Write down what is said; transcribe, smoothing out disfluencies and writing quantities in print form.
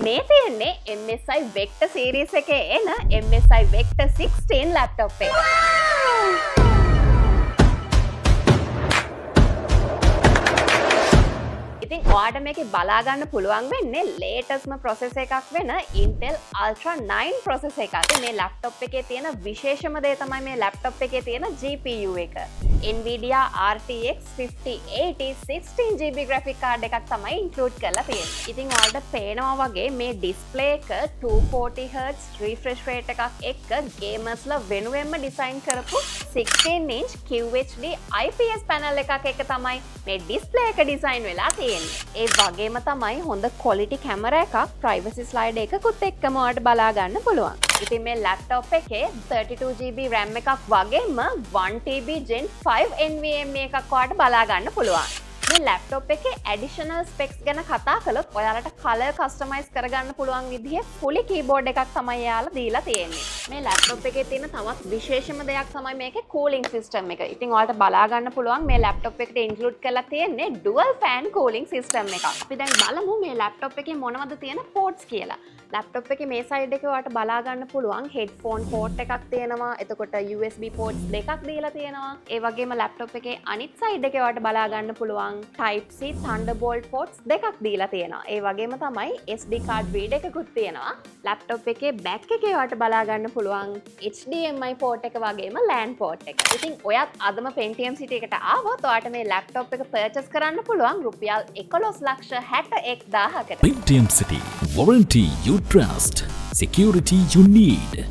මේ තියෙන්නේ MSI Vector series එකේ එන MSI Vector 16 laptop එක. ඉතින් ඔයාට මේකේ බලා ගන්න පුළුවන් වෙන්නේ latestම processor එකක් වෙන Intel Ultra 9 processor එකක්. මේ laptop එකේ තියෙන විශේෂම දේ තමයි මේ laptop එකේ තියෙන GPU එක. Nvidia RTX 5080 16GB graphic card එකක් තමයි include කරලා තියෙන්නේ. ඉතින් ඔයාලට පේනවා වගේ මේ display එක 240Hz refresh rate එකක් එක්ක gamersලා වෙනුවෙන්ම design කරපු 16-inch QHD IPS panel එකක් එක්ක තමයි මේ display එක design වෙලා තියෙන්නේ. ඒ වගේම තමයි හොඳ quality camera එකක් privacy slide එකකුත් එක්කම ඔයාලට බලා ගන්න පුළුවන්. ඉතින් මේ laptop එකේ 32GB RAM එකක් වගේම 1TB Gen 5 NVMe එකක් ඔයාලට බලා ගන්න පුළුවන්. මේ laptop එකේ additional specs ගැන කතා කළොත් ඔයාලට color customize කරගන්න පුළුවන් විදිහේ fully keyboard එකක් තමයි එයාලා දීලා තියෙන්නේ. මේ laptop එකේ තියෙන තවත් විශේෂම දෙයක් තමයි මේකේ cooling system එක. ඉතින් ඔයාලට බලා ගන්න පුළුවන් මේ laptop එකට include කරලා තියෙන්නේ dual fan cooling system එකක්. අපි දැන් බලමු මේ laptop එකේ මොනවද තියෙන ports කියලා. laptop එකේ මේ side එකේ ඔයාලට බලා ගන්න පුළුවන් headphone port එකක් තියෙනවා. එතකොට USB ports දෙකක් දීලා තියෙනවා. ඒ වගේම laptop එකේ අනිත් side එකේ ඔයාලට බලා ගන්න පුළුවන් Type C Thunderbolt ports දෙකක් දීලා තියෙනවා. ඒ වගේම තමයි SD card reader එකකුත් තියෙනවා. laptop එකේ back එකේ ඔයාලට බලා ගන්න පුළුවන් HDMI port එක වගේම LAN port එක. ඉතින් ඔයත් අදම Pentium City එකට ආවොත් ඔයාලට මේ laptop එක purchase කරන්න පුළුවන් රුපියල් 11,61,000කට. Pentium City, warranty you trust, security you need.